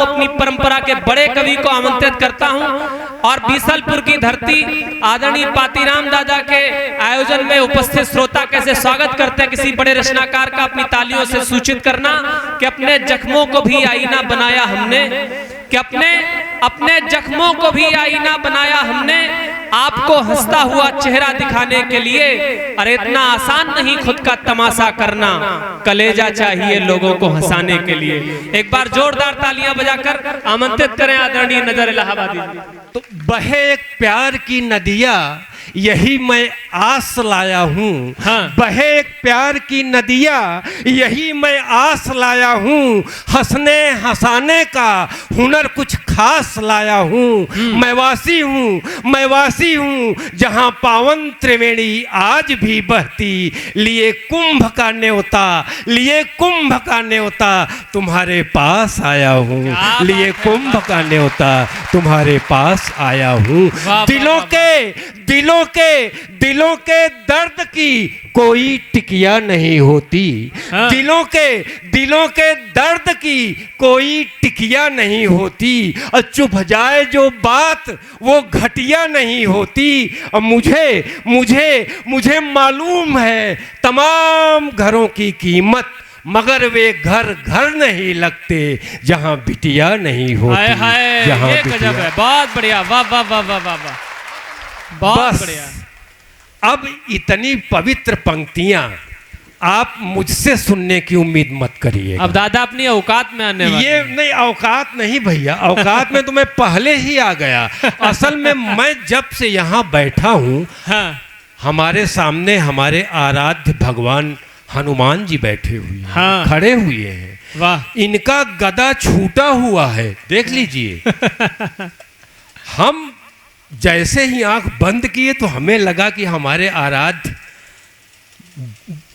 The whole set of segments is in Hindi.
अपनी परंपरा के बड़े कवि को आमंत्रित करता हूं और बीसलपुर की धरती आदरणीय पातीराम दादा के आयोजन में उपस्थित श्रोता कैसे स्वागत करते हैं किसी बड़े रचनाकार का अपनी तालियों से सूचित करना कि अपने जख्मों को भी आईना बनाया हमने, कि अपने जख्मों को भी आईना बनाया हमने, आपको हंसता हुआ चेहरा दिखाने के लिए। अरे इतना आसान नहीं खुद का तमाशा करना, कलेजा चाहिए लोगों को हंसाने के लिए। एक बार जोरदार तालियां बजाकर आमंत्रित करें आदरणीय नजर इलाहाबादी। तो बहे एक प्यार की नदिया यही मैं आस लाया हूँ। हाँ। बहे एक प्यार की नदिया यही मैं आस लाया हूँ, हंसने हंसाने का हुनर कुछ खास लाया हूँ। मैं वासी हूँ जहाँ पावन त्रिवेणी आज भी बहती, लिए कुंभ का न्योता तुम्हारे पास आया हूँ, लिए कुंभ का न्योता तुम्हारे पास आया हूँ। दिलों के दर्द की कोई टिकिया नहीं होती। हाँ। दिलों के दर्द की कोई टिकिया नहीं होती, और चुभ जाए जो बात वो घटिया नहीं होती। और मुझे मालूम है तमाम घरों की कीमत, मगर वे घर नहीं लगते जहां बिटिया नहीं होती। हाय जहां ये गजब है, बहुत बढ़िया, वाह वाह वाह वाह वाह वाह, बहुत बढ़िया। अब इतनी पवित्र पंक्तियां आप मुझसे सुनने की उम्मीद मत करिए। अब दादा अपनी औकात में आने वाले। ये नहीं, औकात नहीं भैया, औकात में तो मैं पहले ही आ गया। असल में मैं जब से यहाँ बैठा हूँ, हाँ। हमारे सामने हमारे आराध्य भगवान हनुमान जी बैठे हुए हैं। हाँ। खड़े हुए हैं। वाह। इनका गदा छूटा हुआ है, देख लीजिए। हम जैसे ही आंख बंद किए तो हमें लगा कि हमारे आराध्य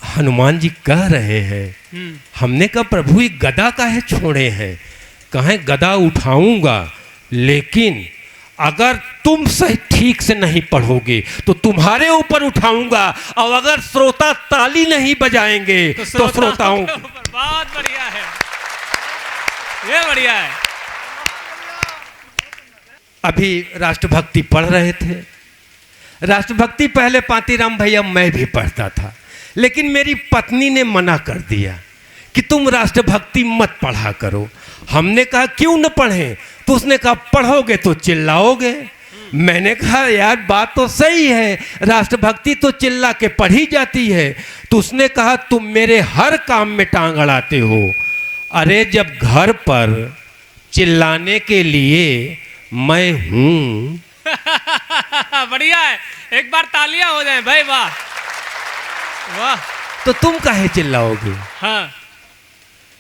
हनुमान जी कह रहे हैं। हमने कहा प्रभु ये गदा काहे छोड़े हैं? कहें गदा उठाऊंगा, लेकिन अगर तुम सही ठीक से नहीं पढ़ोगे तो तुम्हारे ऊपर उठाऊंगा, और अगर श्रोता ताली नहीं बजाएंगे तो श्रोताओं। बहुत बढ़िया है, ये बढ़िया है। अभी राष्ट्रभक्ति पढ़ रहे थे। राष्ट्रभक्ति पहले पातीराम भैया मैं भी पढ़ता था, लेकिन मेरी पत्नी ने मना कर दिया कि तुम राष्ट्रभक्ति मत पढ़ा करो। हमने कहा क्यों न पढ़ें? तो उसने कहा पढ़ोगे तो चिल्लाओगे। मैंने कहा यार बात तो सही है, राष्ट्रभक्ति तो चिल्ला के पढ़ी जाती है। तो उसने कहा तुम मेरे हर काम में टांग अड़ाते हो। अरे जब घर पर चिल्लाने के लिए मैं हूं। बढ़िया है, एक बार तालियां हो जाएं भाई, वाह वाह। तो तुम काहे चिल्लाओगे? हाँ।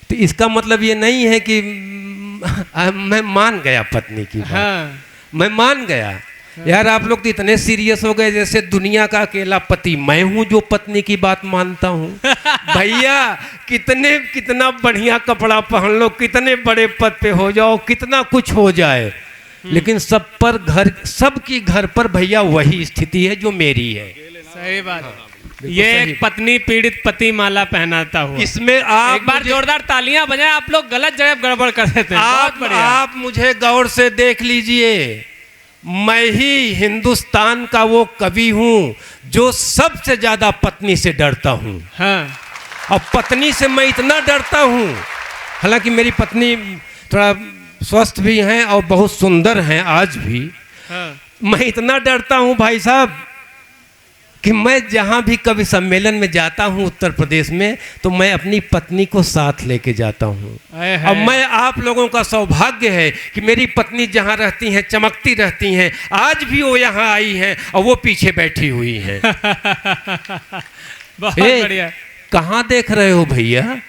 तो इसका मतलब ये नहीं है कि मैं मान गया पत्नी की बात। हाँ। मैं मान गया। यार आप लोग तो इतने सीरियस हो गए जैसे दुनिया का अकेला पति मैं हूं जो पत्नी की बात मानता हूं। भैया कितना बढ़िया कपड़ा पहन लो, कितने बड़े पद पे हो जाओ, कितना कुछ हो जाए, लेकिन सबकी घर पर भैया वही स्थिति है जो मेरी है। सही बात। हाँ, ये एक पत्नी पीड़ित पति माला पहनाता हुआ। इसमें आप एक बार जोरदार तालियां बजाएं। आप लोग गलत जगह गड़बड़ कर देते हैं। आप मुझे गौर से देख लीजिए। मैं ही हिंदुस्तान का वो कवि हूँ जो सबसे ज्यादा पत्नी से डरता हूँ। हाँ। और पत्नी से मैं इतना डरता हूँ, हालांकि मेरी पत्नी थोड़ा स्वस्थ भी हैं और बहुत सुंदर हैं आज भी। हाँ। मैं इतना डरता हूँ भाई साहब कि मैं जहाँ भी कवि सम्मेलन में जाता हूँ उत्तर प्रदेश में, तो मैं अपनी पत्नी को साथ लेके जाता हूँ। और मैं आप लोगों का सौभाग्य है कि मेरी पत्नी जहाँ रहती हैं चमकती रहती हैं। आज भी वो यहाँ आई हैं और वो पीछे बैठी हुई हैं। बहुत बढ़िया। कहाँ देख रहे हो भैया?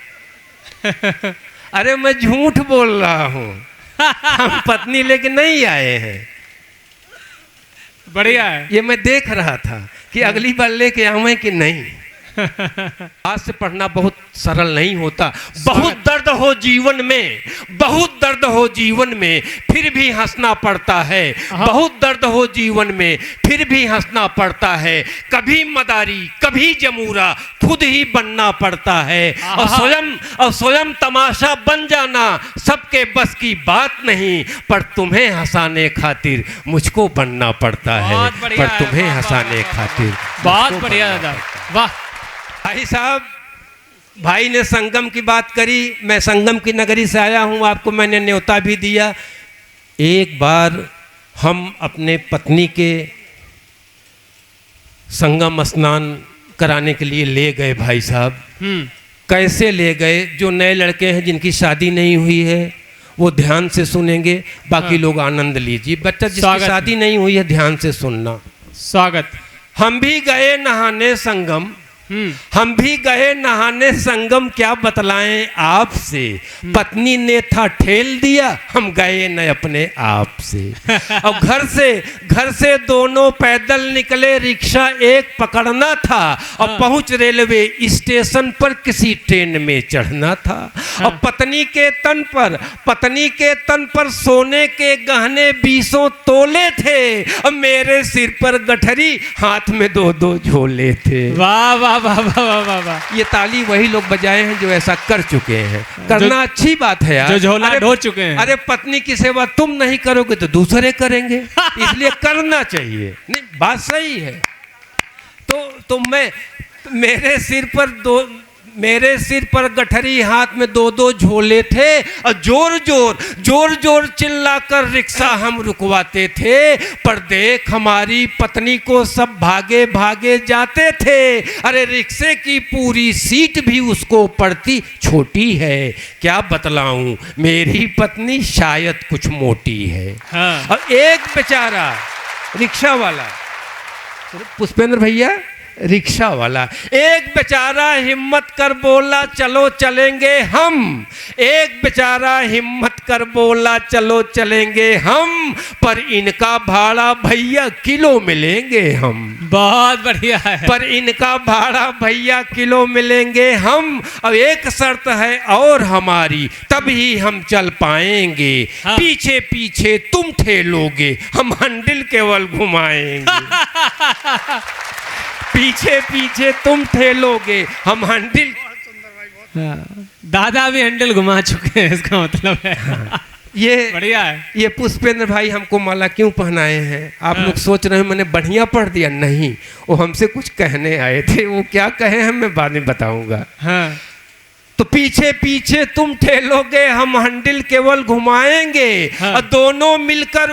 अरे मैं झूठ बोल रहा हूँ, हम पत्नी लेके नहीं आए हैं। बढ़िया है। ये मैं देख रहा था कि अगली बार लेके आऊँ कि नहीं। आज से पढ़ना बहुत सरल नहीं होता। बहुत दर्द हो जीवन में, बहुत दर्द हो जीवन में, फिर भी हंसना पड़ता है। बहुत दर्द हो जीवन में, फिर भी हंसना पड़ता है। कभी मदारी, कभी जमूरा, खुद ही बनना पड़ता है। और स्वयं तमाशा बन जाना सबके बस की बात नहीं, पर तुम्हें हंसाने खातिर मुझको बनना पड़ता है। पर तुम्हें हंसाने खातिर बहुत बढ़िया दादा, वाह। भाई साहब, भाई ने संगम की बात करी, मैं संगम की नगरी से आया हूं, आपको मैंने न्योता भी दिया। एक बार हम अपने पत्नी के संगम स्नान कराने के लिए ले गए भाई साहब। कैसे ले गए? जो नए लड़के हैं जिनकी शादी नहीं हुई है वो ध्यान से सुनेंगे, बाकी लोग आनंद लीजिए। बच्चा जिसकी शादी नहीं हुई है ध्यान से सुनना। स्वागत। हम भी गए नहाने संगम, हम भी गए नहाने संगम, क्या बतलाएं आपसे। पत्नी ने था ठेल दिया, हम गए न अपने आप से। और घर से दोनों पैदल निकले, रिक्शा एक पकड़ना था। और पहुंच रेलवे स्टेशन पर किसी ट्रेन में चढ़ना था। और पत्नी के तन पर सोने के गहने 20 तोले थे। और मेरे सिर पर गठरी, हाथ में 2-2 झोले थे। वाह वाह वाह वाह वाह वाह। ये ताली वही लोग बजाए हैं जो ऐसा कर चुके हैं। करना अच्छी बात है यार, जो झोला ढो चुके हैं। अरे पत्नी की सेवा तुम नहीं करोगे तो दूसरे करेंगे, इसलिए करना चाहिए। नहीं, बात सही है। तो मैं मेरे सिर पर गठरी, हाथ में 2-2 झोले थे। और जोर जोर चिल्लाकर रिक्शा हम रुकवाते थे। पर देख हमारी पत्नी को सब भागे भागे जाते थे। अरे रिक्शे की पूरी सीट भी उसको पड़ती छोटी है। क्या बतलाऊं, मेरी पत्नी शायद कुछ मोटी है। और एक बेचारा रिक्शा वाला, पुष्पेंद्र भैया रिक्शा वाला, एक बेचारा हिम्मत कर बोला चलो चलेंगे हम। एक बेचारा हिम्मत कर बोला चलो चलेंगे हम। पर इनका भाड़ा भैया किलो मिलेंगे हम। बहुत बढ़िया है। पर इनका भाड़ा भैया किलो मिलेंगे हम। अब एक शर्त है और हमारी, तभी हम चल पाएंगे। पीछे पीछे तुम ठेलोगे, हम हैंडल केवल घुमाएंगे। पीछे पीछे तुम ठेलोगे, हम हैंडल। दादा भी हैंडल घुमा चुके हैं, इसका मतलब है। ये बढ़िया है। ये पुष्पेंद्र भाई हमको माला क्यों पहनाए हैं? आप लोग सोच रहे हैं मैंने बढ़िया पढ़ दिया। नहीं, वो हमसे कुछ कहने आए थे। वो क्या कहे हैं मैं बाद में बताऊंगा। तो पीछे पीछे तुम ठेलोगे, हम हैंडल केवल घुमाएंगे। और दोनों मिलकर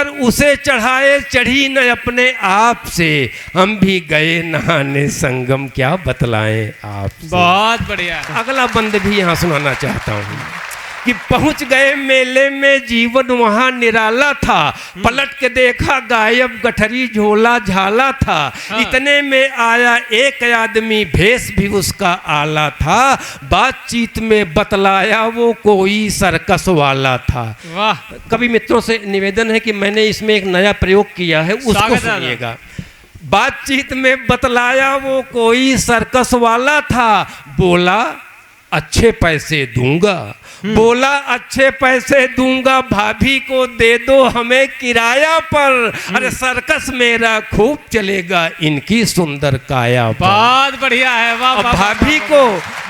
उसे चढ़ाए, चढ़ी न अपने आप से। हम भी गए नहाने संगम, क्या बतलाएं आपसे। बहुत बढ़िया। अगला बंद भी यहाँ सुनाना चाहता हूँ कि पहुंच गए मेले में, जीवन वहां निराला था। पलट के देखा गायब गठरी, झोला झाला था। इतने में आया एक आदमी, भेष भी उसका आला था। बातचीत में बतलाया वो कोई सर्कस वाला था। वाह। कभी मित्रों से निवेदन है कि मैंने इसमें एक नया प्रयोग किया है, उसको सुनिएगा। बातचीत में बतलाया वो कोई सर्कस वाला था। बोला अच्छे पैसे दूंगा, भाभी को दे दो हमें किराया पर। अरे सर्कस मेरा खूब चलेगा इनकी सुंदर काया पर। बहुत बढ़िया है। वाह।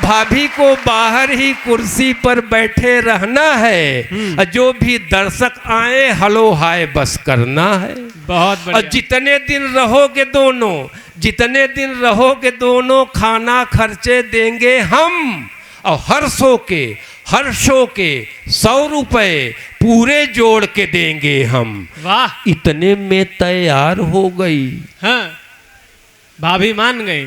भाभी को बाहर ही कुर्सी पर बैठे रहना है। जो भी दर्शक आए हलो हाय बस करना है। बहुत बढ़िया। और जितने दिन रहोगे खाना खर्चे देंगे हम। और हर शो के 100 रुपए पूरे जोड़ के देंगे हम। वाह। इतने में तैयार हो गई। भाभी मान गई।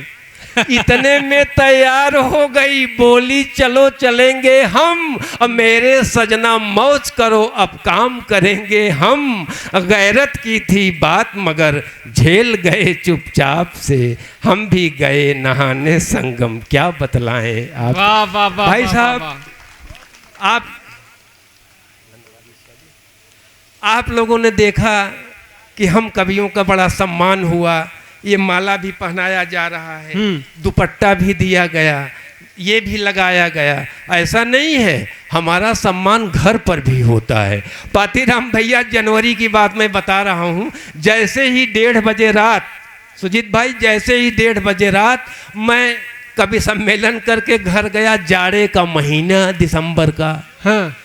इतने में तैयार हो गई, बोली चलो चलेंगे हम। अब मेरे सजना मौज करो, अब काम करेंगे हम। गैरत की थी बात मगर झेल गए चुपचाप से। हम भी गए नहाने संगम, क्या बतलाएं आप। वाह वाह वाह। भाई साहब, आप लोगों ने देखा कि हम कवियों का बड़ा सम्मान हुआ ये माला भी पहनाया जा रहा है, दुपट्टा भी दिया गया, ये भी लगाया गया। ऐसा नहीं है, हमारा सम्मान घर पर भी होता है। पातीराम भैया, जनवरी की बात मैं बता रहा हूँ, जैसे ही 1:30 बजे रात, सुजीत भाई, जैसे ही 1:30 बजे रात मैं कभी सम्मेलन करके घर गया, जाड़े का महीना दिसंबर का, हाँ,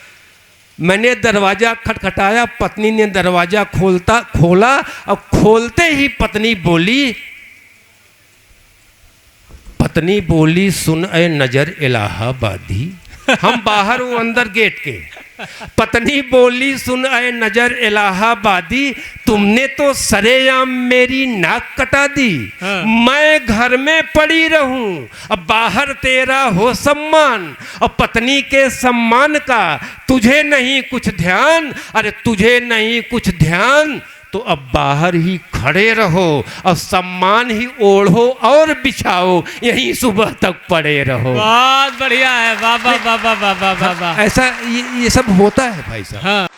मैंने दरवाजा खटखटाया, पत्नी ने दरवाजा खोला और खोलते ही पत्नी बोली, सुन ए नजर इलाहाबादी। हम बाहर, वो अंदर गेट के। पत्नी बोली, सुन ए नजर इलाहाबादी, तुमने तो सरेआम मेरी नाक कटा दी। हाँ। मैं घर में पड़ी रहूं, अब बाहर तेरा हो सम्मान, और पत्नी के सम्मान का तुझे नहीं कुछ ध्यान। अरे तुझे नहीं कुछ ध्यान तो अब बाहर ही खड़े रहो और सम्मान ही ओढ़ो और बिछाओ, यहीं सुबह तक पड़े रहो। बहुत बढ़िया है, वाह वाह वाह वाह वाह वाह वाह। ऐसा ये सब होता है भाई साहब। हाँ।